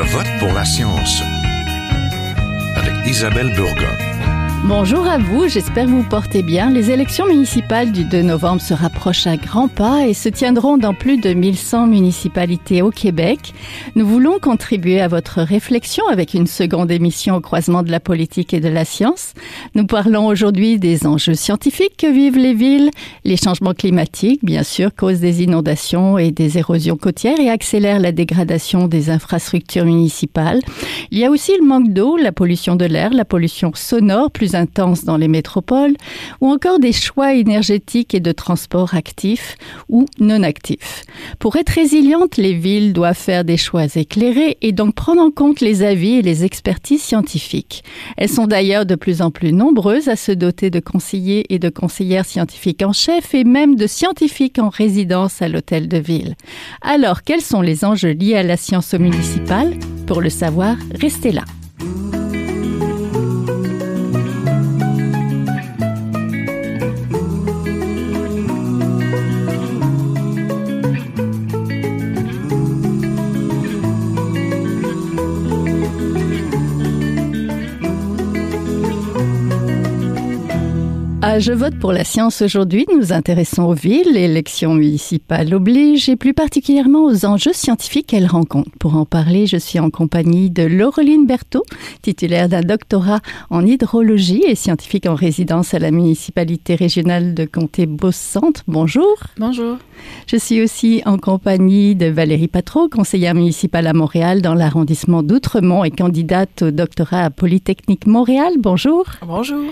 vote pour la science avec Isabelle Burgon. Bonjour à vous, j'espère que vous vous portez bien. Les élections municipales du 2 novembre se rapprochent à grands pas et se tiendront dans plus de 1100 municipalités au Québec. Nous voulons contribuer à votre réflexion avec une seconde émission au croisement de la politique et de la science. Nous parlons aujourd'hui des enjeux scientifiques que vivent les villes. Les changements climatiques, bien sûr, causent des inondations et des érosions côtières et accélèrent la dégradation des infrastructures municipales. Il y a aussi le manque d'eau, la pollution de l'air, la pollution sonore, plus intense dans les métropoles, ou encore des choix énergétiques et de transport actifs ou non actifs. Pour être résilientes, les villes doivent faire des choix éclairés et donc prendre en compte les avis et les expertises scientifiques. Elles sont d'ailleurs de plus en plus nombreuses à se doter de conseillers et de conseillères scientifiques en chef et même de scientifiques en résidence à l'hôtel de ville. Alors, quels sont les enjeux liés à la science municipale? Pour le savoir, restez là. Je vote pour la science aujourd'hui. Nous nous intéressons aux villes, l'élection municipale oblige et plus particulièrement aux enjeux scientifiques qu'elles rencontrent. Pour en parler, je suis en compagnie de Laureline Berthaud, titulaire d'un doctorat en hydrologie et scientifique en résidence à la municipalité régionale de Comté-Beauce-Centre. Bonjour. Bonjour. Je suis aussi en compagnie de Valérie Patreau, conseillère municipale à Montréal dans l'arrondissement d'Outremont et candidate au doctorat à Polytechnique Montréal. Bonjour. Bonjour.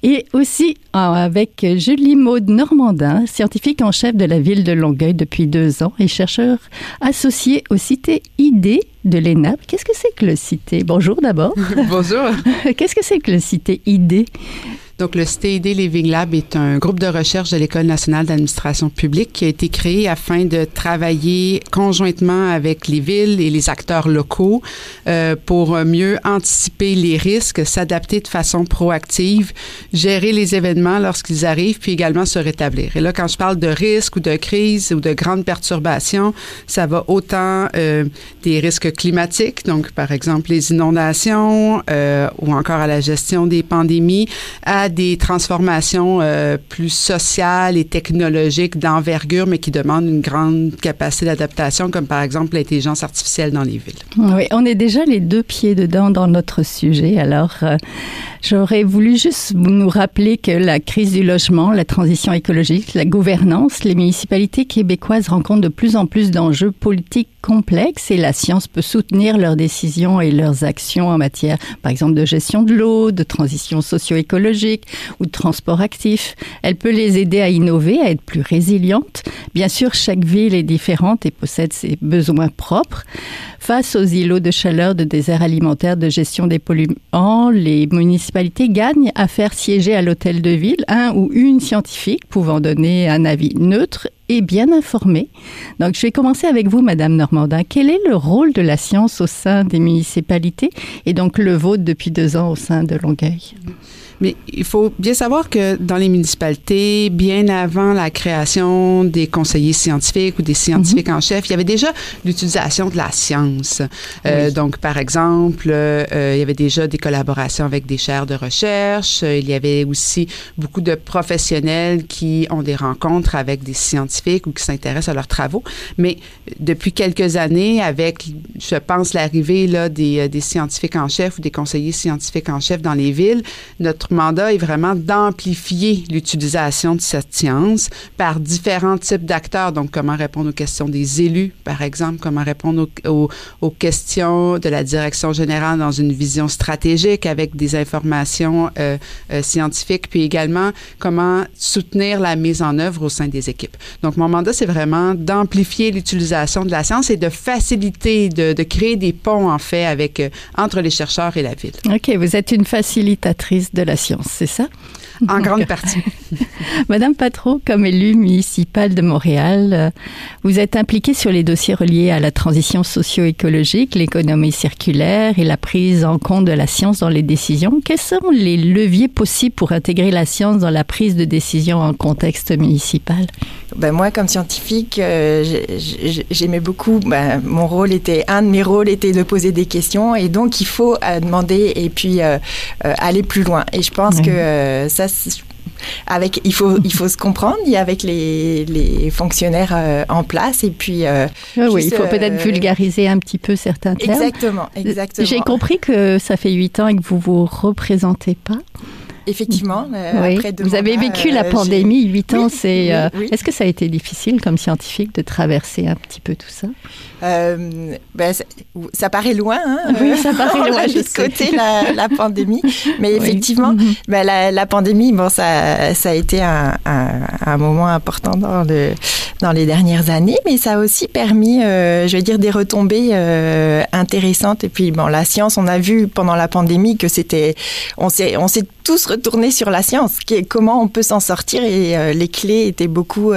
Et aussi avec Julie Maud Normandin, scientifique en chef de la ville de Longueuil depuis 2 ans et chercheur associé au Cité ID de l'ENAP. Qu'est-ce que c'est que le Cité? Bonjour d'abord. Bonjour. Qu'est-ce que c'est que le Cité ID? Donc, le Cité ID Living Lab est un groupe de recherche de l'École nationale d'administration publique qui a été créé afin de travailler conjointement avec les villes et les acteurs locaux pour mieux anticiper les risques, s'adapter de façon proactive, gérer les événements lorsqu'ils arrivent, puis également se rétablir. Et là, quand je parle de risques ou de crises ou de grandes perturbations, ça va autant des risques climatiques, donc par exemple les inondations ou encore à la gestion des pandémies, à des transformations plus sociales et technologiques d'envergure, mais qui demandent une grande capacité d'adaptation, comme par exemple l'intelligence artificielle dans les villes. Oui, on est déjà les 2 pieds dedans dans notre sujet. Alors, j'aurais voulu juste nous rappeler que la crise du logement, la transition écologique, la gouvernance, les municipalités québécoises rencontrent de plus en plus d'enjeux politiques complexes et la science peut soutenir leurs décisions et leurs actions en matière, par exemple, de gestion de l'eau, de transition socio-écologique ou de transport actif. Elle peut les aider à innover, à être plus résilientes. Bien sûr, chaque ville est différente et possède ses besoins propres. Face aux îlots de chaleur, de déserts alimentaires, de gestion des polluants, les municipalités gagnent à faire siéger à l'hôtel de ville un ou une scientifique pouvant donner un avis neutre et bien informé. Donc, je vais commencer avec vous, Madame Normandin. Quel est le rôle de la science au sein des municipalités et donc le vôtre depuis 2 ans au sein de Longueuil? Mais il faut bien savoir que dans les municipalités, bien avant la création des conseillers scientifiques ou des scientifiques en chef, il y avait déjà l'utilisation de la science. Oui. Donc, par exemple, il y avait déjà des collaborations avec des chaires de recherche. Il y avait aussi beaucoup de professionnels qui ont des rencontres avec des scientifiques ou qui s'intéressent à leurs travaux. Mais depuis quelques années, avec, je pense, l'arrivée là, des scientifiques en chef ou des conseillers scientifiques en chef dans les villes, notre mandat est vraiment d'amplifier l'utilisation de cette science par différents types d'acteurs. Donc, comment répondre aux questions des élus, par exemple, comment répondre aux questions de la direction générale dans une vision stratégique avec des informations scientifiques, puis également comment soutenir la mise en œuvre au sein des équipes. Donc, mon mandat, c'est vraiment d'amplifier l'utilisation de la science et de faciliter, de créer des ponts, en fait, entre les chercheurs et la ville. OK, vous êtes une facilitatrice de la science, c'est ça? En grande partie. Madame Patro, comme élue municipale de Montréal, vous êtes impliquée sur les dossiers reliés à la transition socio-écologique, l'économie circulaire et la prise en compte de la science dans les décisions. Quels sont les leviers possibles pour intégrer la science dans la prise de décision en contexte municipal? Moi, comme scientifique, j'aimais beaucoup. Un de mes rôles était de poser des questions, et donc il faut demander et puis aller plus loin. Et je pense que ça, il faut se comprendre avec les fonctionnaires en place, et puis il faut peut-être vulgariser un petit peu certains termes. Exactement. J'ai compris que ça fait 8 ans et que vous représentez pas. Effectivement. Après vous avez vécu la pandémie, 8 ans. Oui. Est-ce que ça a été difficile comme scientifique de traverser un petit peu tout ça? Ça paraît loin. Oui, ça paraît loin. De côté la pandémie. Mais effectivement, la pandémie, ça a été un moment important dans les dernières années, mais ça a aussi permis, des retombées intéressantes. Et puis, la science, on a vu pendant la pandémie que on s'est tous retournés sur la science, comment on peut s'en sortir, et les clés étaient beaucoup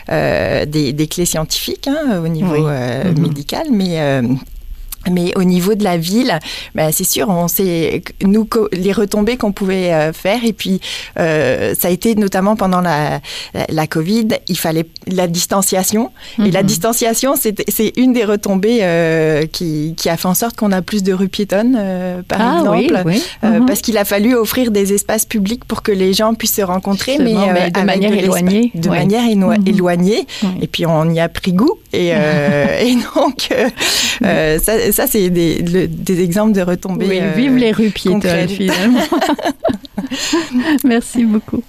des clés scientifiques au niveau médical, mais au niveau de la ville, c'est sûr, on sait, nous, les retombées qu'on pouvait faire. Et puis, ça a été notamment pendant la COVID, il fallait la distanciation. Et la distanciation, c'est une des retombées qui a fait en sorte qu'on a plus de rues piétonnes, par exemple. Parce qu'il a fallu offrir des espaces publics pour que les gens puissent se rencorer, mais de manière éloignée. De manière éloignée. Et puis, on y a pris goût. Et donc, ça, c'est des exemples de retombées. Oui, vive les rues piétonnes, finalement. Merci beaucoup.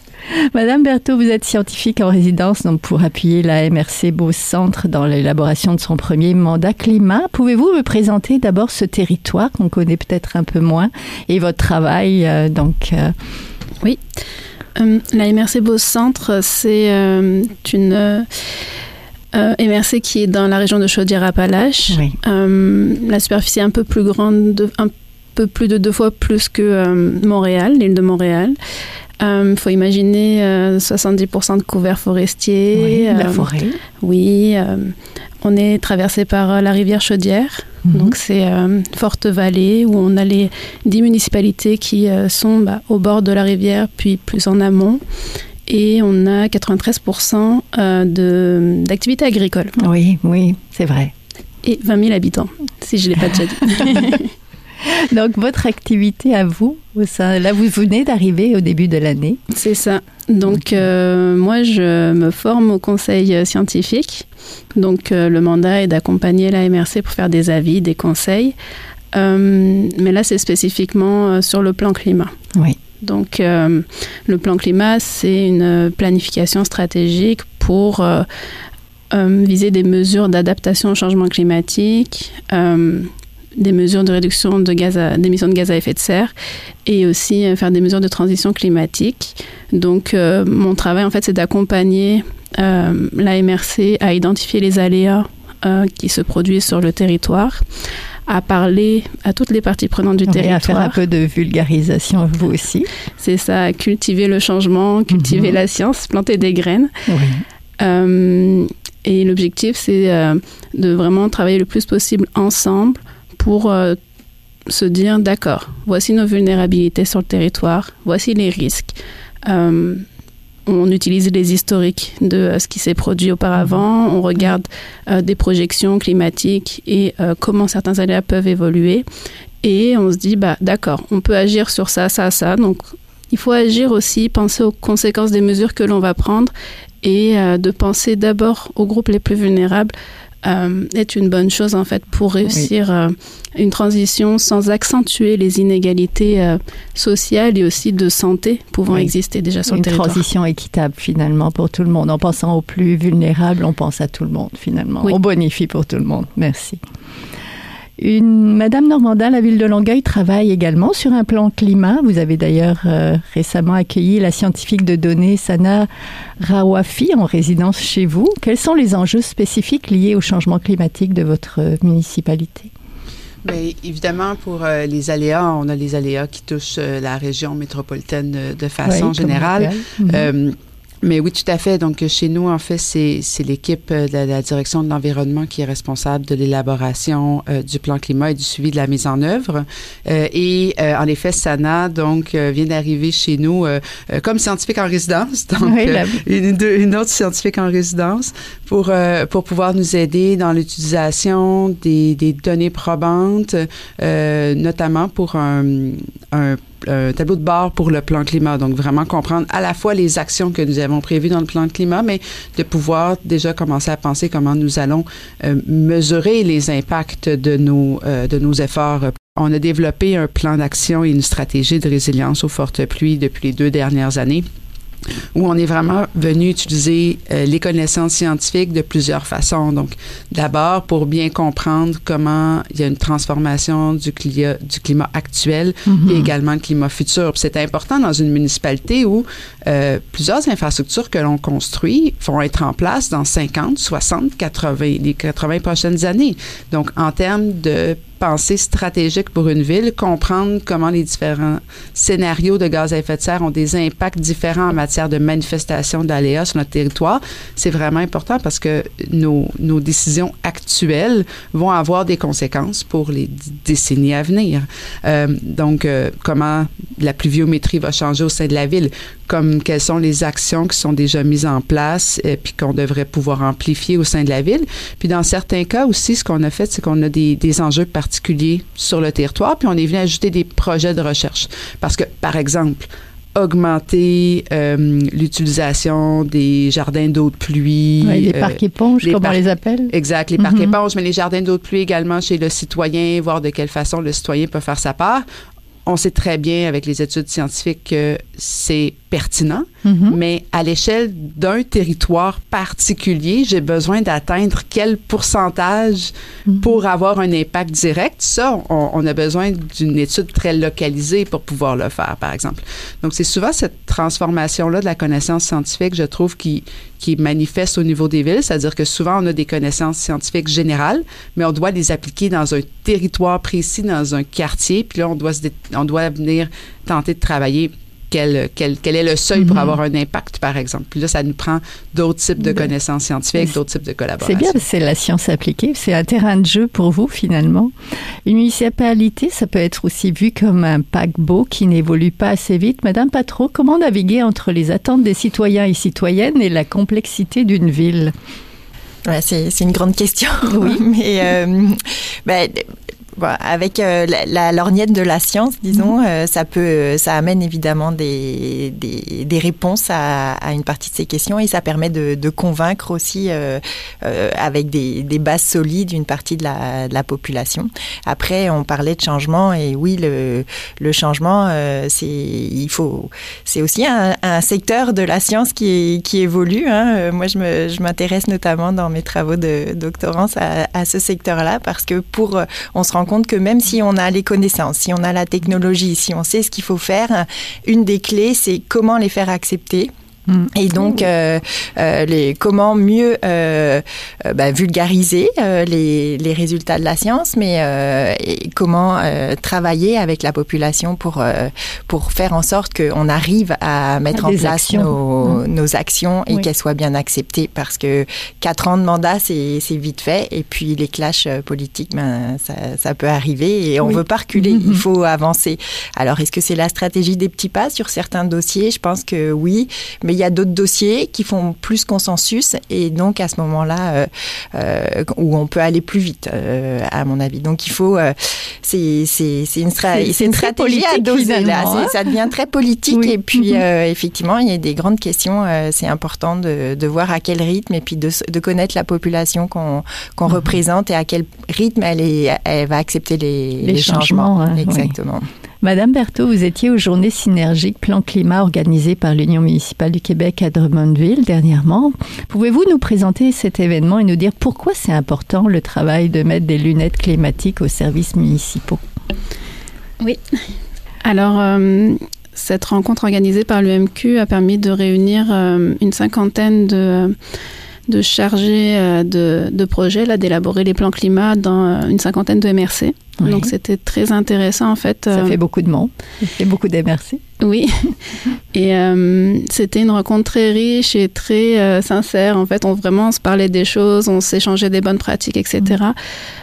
Madame Berthaud, vous êtes scientifique en résidence donc pour appuyer la MRC Beauce-Centre dans l'élaboration de son premier mandat climat. Pouvez-vous me présenter d'abord ce territoire qu'on connaît peut-être un peu moins et votre travail Oui. La MRC Beauce-Centre, c'est une... MRC qui est dans la région de Chaudière-Appalaches. Oui. La superficie est un peu plus grande, un peu plus de 2 fois plus que Montréal, l'île de Montréal. Faut imaginer 70% de couverts forestiers. La forêt. Oui. On est traversé par la rivière Chaudière. Donc, c'est Forte Vallée, où on a les 10 municipalités qui sont au bord de la rivière, puis plus en amont. Et on a 93% d'activités agricoles. Oui, c'est vrai. Et 20 000 habitants, si je ne l'ai pas déjà dit. Donc, votre activité à vous, là, vous venez d'arriver au début de l'année. C'est ça. Donc, moi, je me forme au conseil scientifique. Donc, le mandat est d'accompagner la MRC pour faire des avis, des conseils. Mais là, c'est spécifiquement sur le plan climat. Oui. Donc, le plan climat, c'est une planification stratégique pour viser des mesures d'adaptation au changement climatique, des mesures de réduction d'émissions de gaz à effet de serre et aussi faire des mesures de transition climatique. Donc, mon travail, en fait, c'est d'accompagner la MRC à identifier les aléas qui se produisent sur le territoire, à parler à toutes les parties prenantes du territoire. À faire un peu de vulgarisation, vous aussi. C'est ça, cultiver le changement, cultiver la science, planter des graines. Oui. Et l'objectif, c'est de vraiment travailler le plus possible ensemble pour se dire, d'accord, voici nos vulnérabilités sur le territoire, voici les risques. On utilise les historiques de ce qui s'est produit auparavant. On regarde des projections climatiques et comment certains aléas peuvent évoluer. Et on se dit, d'accord, on peut agir sur ça. Donc, il faut agir aussi, penser aux conséquences des mesures que l'on va prendre et de penser d'abord aux groupes les plus vulnérables est une bonne chose, en fait, pour réussir une transition sans accentuer les inégalités sociales et aussi de santé pouvant exister déjà sur le territoire. Une transition équitable, finalement, pour tout le monde. En pensant aux plus vulnérables, on pense à tout le monde, finalement. On bonifie pour tout le monde. Merci. Madame Normandin, la ville de Longueuil travaille également sur un plan climat. Vous avez d'ailleurs récemment accueilli la scientifique de données Sana Rawafi en résidence chez vous. Quels sont les enjeux spécifiques liés au changement climatique de votre municipalité? Bien, évidemment, pour les aléas, on a les aléas qui touchent la région métropolitaine de façon générale. Mais oui, tout à fait. Donc, chez nous, en fait, c'est l'équipe de la direction de l'environnement qui est responsable de l'élaboration du plan climat et du suivi de la mise en œuvre. En effet, Sana, donc, vient d'arriver chez nous comme scientifique en résidence. Donc, une autre scientifique en résidence pour pouvoir nous aider dans l'utilisation des données probantes, notamment pour un tableau de bord pour le plan climat. Donc, vraiment comprendre à la fois les actions que nous avons prévues dans le plan de climat, mais de pouvoir déjà commencer à penser comment nous allons mesurer les impacts de nos efforts. On a développé un plan d'action et une stratégie de résilience aux fortes pluies depuis les 2 dernières années, où on est vraiment venu utiliser les connaissances scientifiques de plusieurs façons. Donc, d'abord, pour bien comprendre comment il y a une transformation du climat actuel et également le climat futur. Puis c'est important dans une municipalité où plusieurs infrastructures que l'on construit vont être en place dans 50, 60, 80, les 80 prochaines années. Donc, en termes de pensée stratégique pour une ville, comprendre comment les différents scénarios de gaz à effet de serre ont des impacts différents en matière de manifestation d'aléas sur notre territoire, c'est vraiment important parce que nos décisions actuelles vont avoir des conséquences pour les décennies à venir. Donc, comment la pluviométrie va changer au sein de la ville, quelles sont les actions qui sont déjà mises en place puis qu'on devrait pouvoir amplifier au sein de la ville. Puis dans certains cas aussi, ce qu'on a fait, c'est qu'on a des enjeux particuliers sur le territoire, puis on est venu ajouter des projets de recherche. Parce que, par exemple, augmenter l'utilisation des jardins d'eau de pluie. Oui, les parcs éponges, comme on les appelle. Exact, les parcs éponges, mais les jardins d'eau de pluie également chez le citoyen, voir de quelle façon le citoyen peut faire sa part. On sait très bien avec les études scientifiques que c'est pertinent, mais à l'échelle d'un territoire particulier, j'ai besoin d'atteindre quel pourcentage pour avoir un impact direct. Ça, on a besoin d'une étude très localisée pour pouvoir le faire, par exemple. Donc, c'est souvent cette transformation-là de la connaissance scientifique, je trouve, qui manifeste au niveau des villes, c'est-à-dire que souvent, on a des connaissances scientifiques générales, mais on doit les appliquer dans un territoire précis, dans un quartier, puis là, on doit venir tenter de travailler quel est le seuil pour avoir un impact, par exemple. Puis là, ça nous prend d'autres types de connaissances scientifiques, d'autres types de collaboration. C'est bien, c'est la science appliquée, c'est un terrain de jeu pour vous, finalement. Une municipalité, ça peut être aussi vu comme un paquebot qui n'évolue pas assez vite. Madame Patro, comment naviguer entre les attentes des citoyens et citoyennes et la complexité d'une ville? Ouais, c'est une grande question. Oui. Mais avec la lorgnette de la science, disons, ça amène évidemment des réponses à une partie de ces questions et ça permet de convaincre aussi avec des bases solides une partie de la population. Après, on parlait de changement et oui, le changement, c'est aussi un secteur de la science qui évolue. Moi, je m'intéresse notamment dans mes travaux de doctorance à ce secteur-là parce que on se rend compte que même si on a les connaissances, si on a la technologie, si on sait ce qu'il faut faire, une des clés, c'est comment les faire accepter. Et donc, comment mieux vulgariser les résultats de la science, mais et comment travailler avec la population pour faire en sorte qu'on arrive à mettre en place nos actions et qu'elles soient bien acceptées. Parce que 4 ans de mandat, c'est vite fait. Et puis, les clashs politiques, ça peut arriver et on veut pas reculer. Il faut avancer. Alors, est-ce que c'est la stratégie des petits pas sur certains dossiers? Je pense que oui, mais il y a d'autres dossiers qui font plus consensus et donc à ce moment-là où on peut aller plus vite à mon avis. Donc il faut c'est une stratégie à doser là. Ça devient très politique et puis effectivement il y a des grandes questions. C'est important de voir à quel rythme et puis de connaître la population qu'on représente et à quel rythme elle va accepter les changements. Exactement. Oui. Madame Berthaud, vous étiez aux Journées synergiques Plan Climat organisées par l'Union municipale du Québec à Drummondville dernièrement. Pouvez-vous nous présenter cet événement et nous dire pourquoi c'est important le travail de mettre des lunettes climatiques aux services municipaux? Oui. Alors, cette rencontre organisée par l'UMQ a permis de réunir une cinquantaine chargés de projet, là, d'élaborer les plans climat dans une 50aine de MRC. Oui. Donc, c'était très intéressant, en fait. Ça fait beaucoup de monde. Ça fait beaucoup d'MRC. Oui. Et c'était une rencontre très riche et très sincère. En fait, on se parlait des choses, on s'échangeait des bonnes pratiques, etc.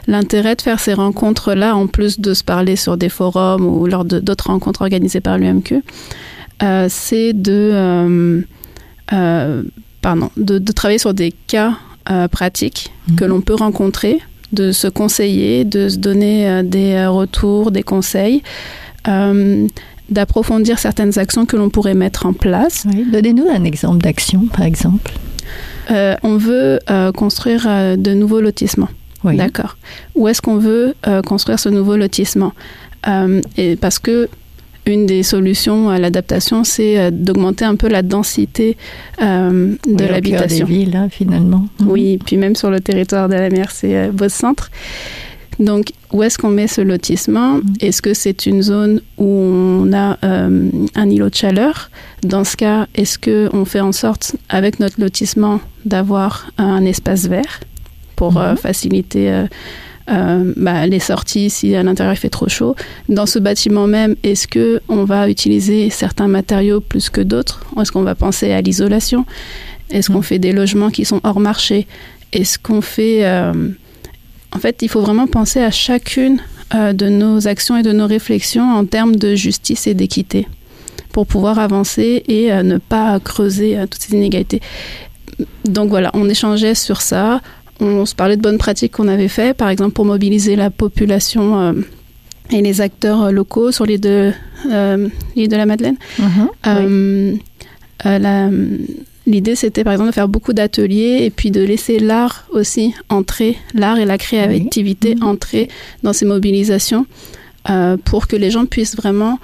L'intérêt de faire ces rencontres-là, en plus de se parler sur des forums ou lors d'autres rencontres organisées par l'UMQ, c'est de travailler sur des cas pratiques que l'on peut rencontrer, de se conseiller, de se donner des retours, des conseils, d'approfondir certaines actions que l'on pourrait mettre en place. Oui. Donnez-nous un exemple d'action, par exemple. On veut construire de nouveaux lotissements. Oui. D'accord. Où est-ce qu'on veut construire ce nouveau lotissement? Et parce que une des solutions à l'adaptation, c'est d'augmenter un peu la densité de l'habitation. Au cœur des villes, hein, finalement. Oui, puis même sur le territoire de la MRC Beauce-Centre. Donc, où est-ce qu'on met ce lotissement? Est-ce que c'est une zone où on a un îlot de chaleur? Dans ce cas, est-ce qu'on fait en sorte, avec notre lotissement, d'avoir un espace vert pour faciliter les sorties si à l'intérieur il fait trop chaud? Dans ce bâtiment même, est-ce qu'on va utiliser certains matériaux plus que d'autres? Est-ce qu'on va penser à l'isolation? Est-ce qu'on fait des logements qui sont hors marché? Est-ce qu'on fait... En fait, il faut vraiment penser à chacune de nos actions et de nos réflexions en termes de justice et d'équité pour pouvoir avancer et ne pas creuser toutes ces inégalités. Donc voilà, on échangeait sur ça. On se parlait de bonnes pratiques qu'on avait faites, par exemple pour mobiliser la population et les acteurs locaux sur l'île de la Madeleine. L'idée, c'était par exemple de faire beaucoup d'ateliers et puis de laisser l'art aussi entrer, l'art et la créativité entrer dans ces mobilisations pour que les gens puissent vraiment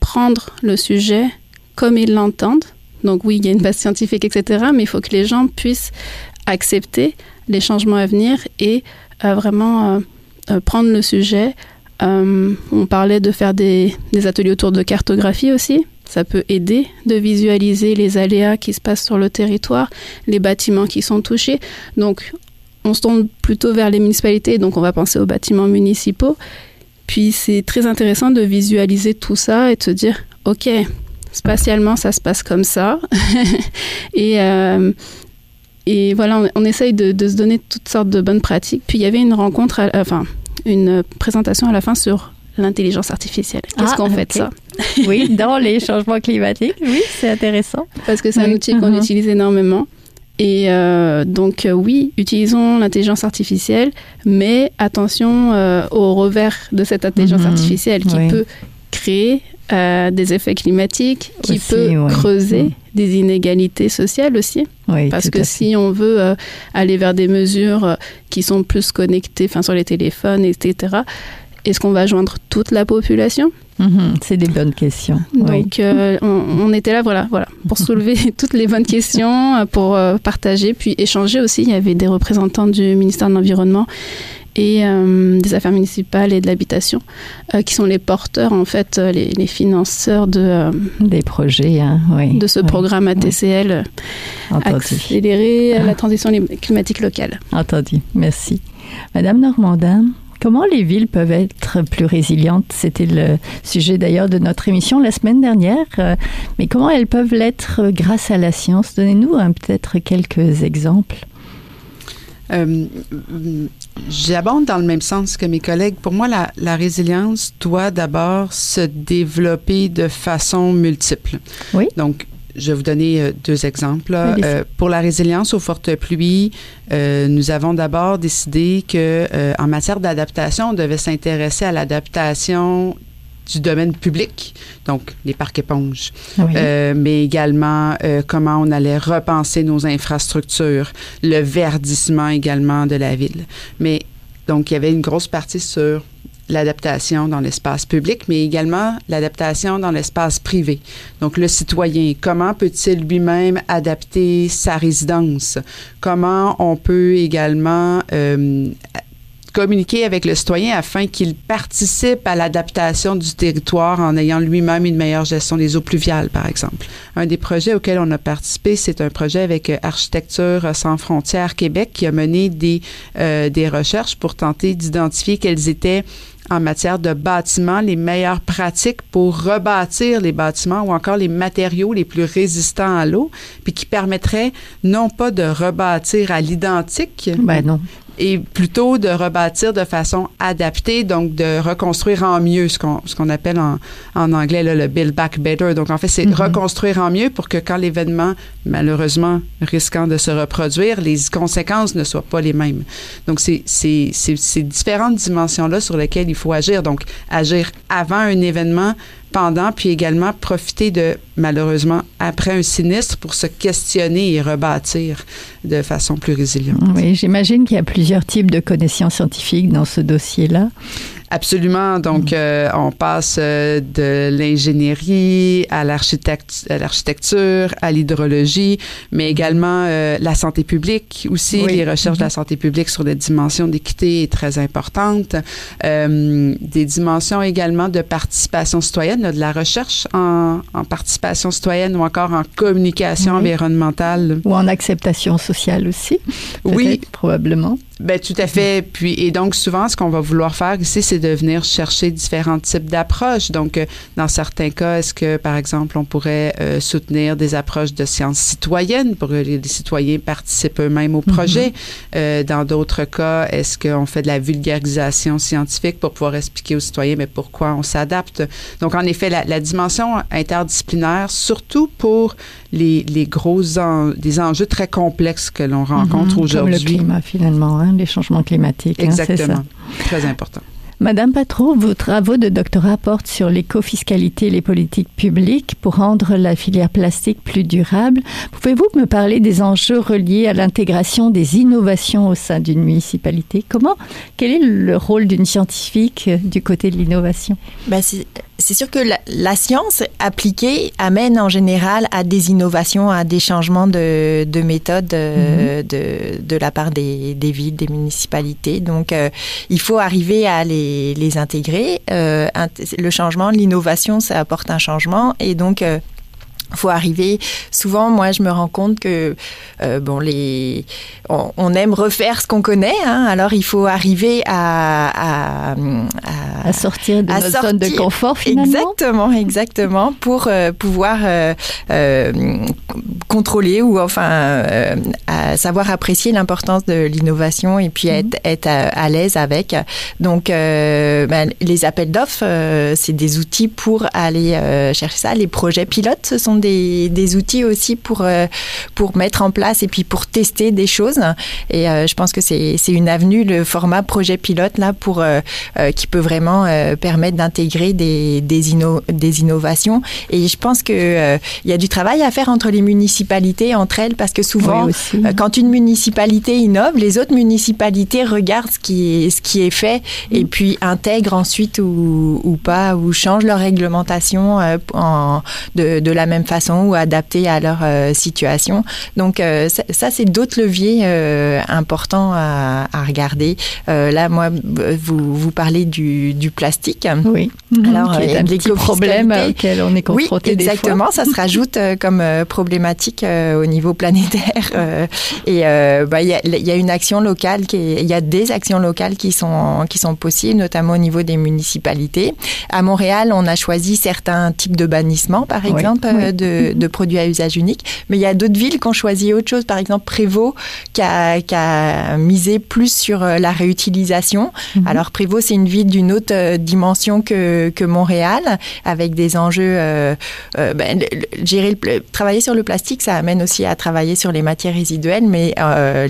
prendre le sujet comme ils l'entendent. Donc oui, il y a une base scientifique, etc., mais il faut que les gens puissent accepter les changements à venir et vraiment prendre le sujet. On parlait de faire des ateliers autour de cartographie aussi. Ça peut aider de visualiser les aléas qui se passent sur le territoire, les bâtiments qui sont touchés. Donc, on se tourne plutôt vers les municipalités, donc on va penser aux bâtiments municipaux. Puis, c'est très intéressant de visualiser tout ça et de se dire, OK, spatialement, ça se passe comme ça. Et voilà, on essaye de se donner toutes sortes de bonnes pratiques. Puis, il y avait une rencontre, une présentation à la fin sur l'intelligence artificielle. Qu'est-ce qu'on fait de ça? Oui, dans les changements climatiques. Oui, c'est intéressant. Parce que c'est un outil qu'on utilise énormément. Et donc, oui, utilisons l'intelligence artificielle, mais attention au revers de cette intelligence artificielle qui peut créer des effets climatiques, qui peut creuser des inégalités sociales aussi. Oui, parce que si on veut aller vers des mesures qui sont plus connectées, sur les téléphones, etc., est-ce qu'on va joindre toute la population? C'est des bonnes questions. Donc, on était là, voilà, pour soulever toutes les bonnes questions, pour partager, puis échanger aussi. Il y avait des représentants du ministère de l'Environnement et des Affaires municipales et de l'Habitation, qui sont les porteurs, en fait, les financeurs des projets, de ce programme ATCL, accélérer la transition climatique locale. Entendu, merci. Madame Normandin, comment les villes peuvent être plus résilientes? C'était le sujet d'ailleurs de notre émission la semaine dernière. Mais comment elles peuvent l'être grâce à la science? Donnez-nous peut-être quelques exemples. J'abonde dans le même sens que mes collègues. Pour moi, la résilience doit d'abord se développer de façon multiple. Oui. Donc, je vais vous donner deux exemples. Pour la résilience aux fortes pluies, nous avons d'abord décidé que, en matière d'adaptation, on devait s'intéresser à l'adaptation du domaine public, donc les parcs éponges, mais également comment on allait repenser nos infrastructures, le verdissement également de la ville. Mais donc, il y avait une grosse partie sur l'adaptation dans l'espace public, mais également l'adaptation dans l'espace privé. Donc, le citoyen, comment peut-il lui-même adapter sa résidence? Comment on peut également communiquer avec le citoyen afin qu'il participe à l'adaptation du territoire en ayant lui-même une meilleure gestion des eaux pluviales, par exemple. Un des projets auxquels on a participé, c'est un projet avec Architecture sans frontières Québec qui a mené des recherches pour tenter d'identifier quelles étaient en matière de bâtiments, les meilleures pratiques pour rebâtir les bâtiments ou encore les matériaux les plus résistants à l'eau, puis qui permettraient non pas de rebâtir à l'identique, non. Et plutôt de rebâtir de façon adaptée, donc de reconstruire en mieux, ce qu'on appelle en anglais là, le Build Back Better. Donc, en fait, c'est reconstruire en mieux pour que quand l'événement, malheureusement, risquant de se reproduire, les conséquences ne soient pas les mêmes. Donc, c'est ces différentes dimensions-là sur lesquelles il faut agir. Donc, agir avant un événement, pendant, puis également profiter de, malheureusement, après un sinistre pour se questionner et rebâtir de façon plus résiliente. Oui, j'imagine qu'il y a plusieurs types de connaissances scientifiques dans ce dossier-là. Absolument. Donc, on passe de l'ingénierie à l'architecture, à l'hydrologie, mais également la santé publique aussi. Oui. Les recherches de la santé publique sur les dimensions d'équité est très importante. Des dimensions également de participation citoyenne, là, de la recherche en participation citoyenne ou encore en communication environnementale. Ou en acceptation sociale aussi. Oui. Probablement. Ben tout à fait. Puis et donc souvent, ce qu'on va vouloir faire ici, c'est de venir chercher différents types d'approches. Donc, dans certains cas, est-ce que, par exemple, on pourrait soutenir des approches de sciences citoyennes pour que les citoyens participent eux-mêmes au projet? Dans d'autres cas, est-ce qu'on fait de la vulgarisation scientifique pour pouvoir expliquer aux citoyens mais pourquoi on s'adapte? Donc, en effet, la dimension interdisciplinaire, surtout pour des enjeux très complexes que l'on rencontre aujourd'hui. Comme le climat, finalement, les changements climatiques. Exactement. Hein, c'est ça. Très important. Madame Patro, vos travaux de doctorat portent sur l'écofiscalité et les politiques publiques pour rendre la filière plastique plus durable. Pouvez-vous me parler des enjeux reliés à l'intégration des innovations au sein d'une municipalité? Quel est le rôle d'une scientifique du côté de l'innovation? C'est sûr que la science appliquée amène en général à des innovations, à des changements de méthode de la part des villes, des municipalités. Donc, il faut arriver à les intégrer. Le changement, l'innovation, ça apporte un changement. Et donc, faut arriver. Souvent, moi, je me rends compte que on aime refaire ce qu'on connaît. Hein, alors, il faut arriver à sortir de notre zone de confort, finalement. Exactement, pour pouvoir contrôler ou savoir apprécier l'importance de l'innovation et puis être à l'aise avec. Donc, les appels d'offres, c'est des outils pour aller chercher ça. Les projets pilotes, ce sont des outils aussi pour mettre en place et puis pour tester des choses. Et je pense que c'est une avenue, le format projet pilote là qui peut vraiment permettre d'intégrer des innovations. Et je pense que il y a du travail à faire entre les municipalités, entre elles, parce que souvent, quand une municipalité innove, les autres municipalités regardent ce qui est fait et puis intègrent ensuite ou pas, ou changent leur réglementation de la même façon ou adaptée à leur situation. Donc, ça c'est d'autres leviers importants à regarder. Là, moi, vous parlez du plastique. Oui. Alors, il y a un petit problème auquel on est confronté des fois. Oui, exactement. Ça se rajoute comme problématique au niveau planétaire. Il y a une action locale il y a des actions locales qui sont possibles, notamment au niveau des municipalités. À Montréal, on a choisi certains types de bannissements, par exemple, de produits à usage unique. Mais il y a d'autres villes qui ont choisi autre chose. Par exemple, Prévost, qui a misé plus sur la réutilisation. Alors, Prévost, c'est une ville d'une autre dimension que Montréal, avec des enjeux... travailler sur le plastique, ça amène aussi à travailler sur les matières résiduelles, mais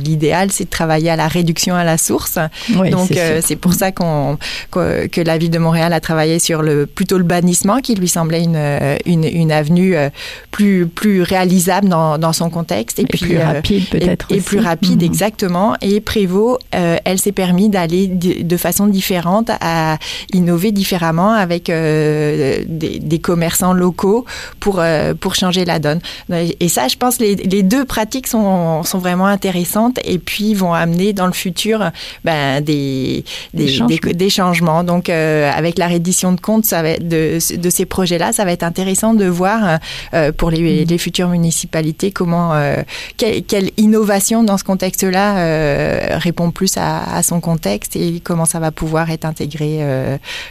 l'idéal, c'est de travailler à la réduction à la source. Oui, donc, c'est pour ça que la ville de Montréal a travaillé sur plutôt le bannissement, qui lui semblait une avenue plus réalisable dans son contexte. Et puis plus rapide peut-être aussi. Et plus rapide, exactement. Et Prévost, elle s'est permis d'aller de façon différente à innover différemment avec des commerçants locaux pour changer la donne. Et ça, je pense, les deux pratiques sont vraiment intéressantes et puis vont amener dans le futur des changements. Donc, avec la reddition de comptes de ces projets-là, ça va être intéressant de voir pour les futures municipalités quelle innovation dans ce contexte-là répond plus à son contexte et comment ça va pouvoir être intégré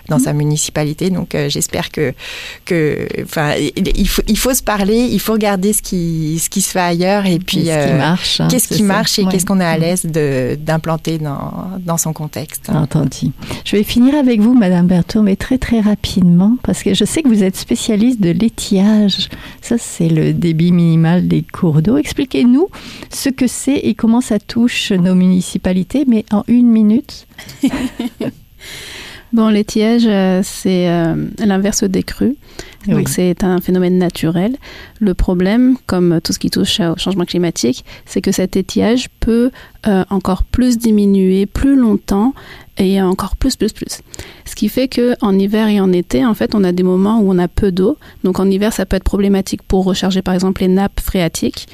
dans sa municipalité. Donc, j'espère il faut se parler, il faut regarder ce qui se fait ailleurs et puis qu'est-ce qui marche et qu'est-ce qu'on est à l'aise d'implanter dans son contexte. Entendu. Je vais finir avec vous, Madame Berthaud, mais très très rapidement, parce que je sais que vous êtes spécialiste de l'étiage. Ça, c'est le débit minimal des cours d'eau. Expliquez-nous ce que c'est et comment ça touche nos municipalités, mais en 1 minute. Bon, l'étiage, c'est l'inverse des crues. Donc, c'est un phénomène naturel. Le problème, comme tout ce qui touche au changement climatique, c'est que cet étiage peut encore plus diminuer plus longtemps et encore plus. Ce qui fait qu'en hiver et en été, en fait, on a des moments où on a peu d'eau. Donc, en hiver, ça peut être problématique pour recharger, par exemple, les nappes phréatiques.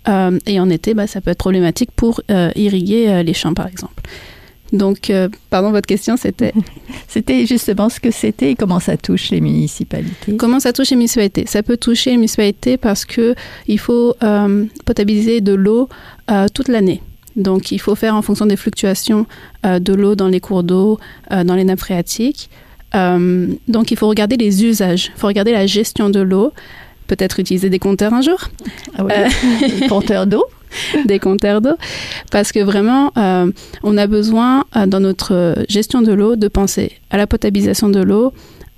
Et en été, ça peut être problématique pour irriguer les champs, par exemple. Donc, pardon, votre question, c'était... C'était justement ce que c'était et comment ça touche les municipalités. Comment ça touche les municipalités? Ça peut toucher les municipalités parce qu'il faut potabiliser de l'eau toute l'année. Donc, il faut faire en fonction des fluctuations de l'eau dans les cours d'eau, dans les nappes phréatiques. Donc, il faut regarder les usages. Il faut regarder la gestion de l'eau. Peut-être utiliser des compteurs un jour. Ah oui, des compteurs d'eau. Des compteurs d'eau, parce que vraiment, on a besoin, dans notre gestion de l'eau, de penser à la potabilisation de l'eau,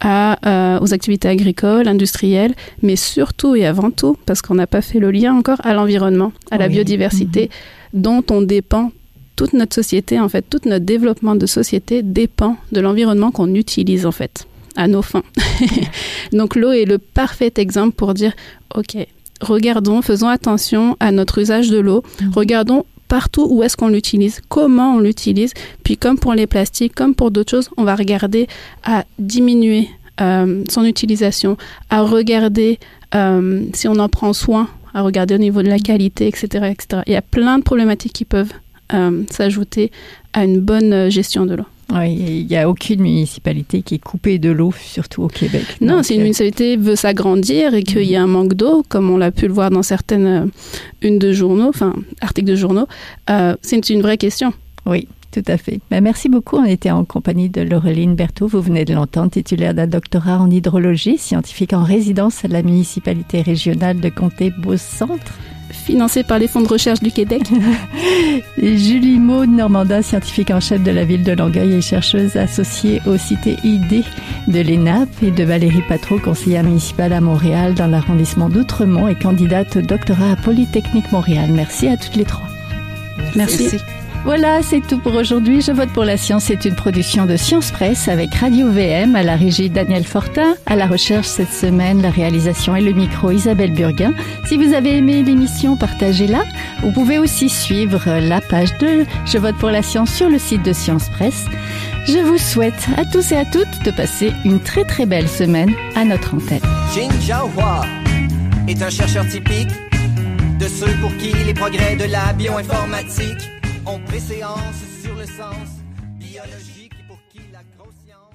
aux activités agricoles, industrielles, mais surtout et avant tout, parce qu'on n'a pas fait le lien encore, à l'environnement, à la biodiversité, dont on dépend. Toute notre société, en fait, tout notre développement de société dépend de l'environnement qu'on utilise, en fait, à nos fins. Donc, l'eau est le parfait exemple pour dire, OK, regardons, faisons attention à notre usage de l'eau. Regardons partout où est-ce qu'on l'utilise, comment on l'utilise. Puis comme pour les plastiques, comme pour d'autres choses, on va regarder à diminuer son utilisation, à regarder si on en prend soin, à regarder au niveau de la qualité, etc., etc. Il y a plein de problématiques qui peuvent s'ajouter à une bonne gestion de l'eau. Oui, il n'y a aucune municipalité qui est coupée de l'eau, surtout au Québec. Non, si une municipalité veut s'agrandir et qu'il y a un manque d'eau, comme on l'a pu le voir dans certaines articles de journaux, c'est une vraie question. Oui, tout à fait. Merci beaucoup. On était en compagnie de Laureline Berthaud. Vous venez de l'entendre, titulaire d'un doctorat en hydrologie, scientifique en résidence à la municipalité régionale de Comté-Beauce-Centre. Financé par les fonds de recherche du Québec. Julie Maud Normandin, scientifique en chef de la ville de Longueuil et chercheuse associée au Cité ID de l'ENAP, et de Valérie Patreau, conseillère municipale à Montréal dans l'arrondissement d'Outremont et candidate au doctorat à Polytechnique Montréal. Merci à toutes les trois. Merci. Voilà, c'est tout pour aujourd'hui. Je vote pour la science. C'est une production de Science Presse avec Radio VM, à la régie Daniel Fortin, à la recherche cette semaine, la réalisation et le micro Isabelle Burguin. Si vous avez aimé l'émission, partagez-la. Vous pouvez aussi suivre la page de Je vote pour la science sur le site de Science Presse. Je vous souhaite à tous et à toutes de passer une très très belle semaine à notre antenne. Jin Jiahua est un chercheur typique de ceux pour qui les progrès de la bioinformatique ont préséance sur le sens biologique et pour qui la grosse science...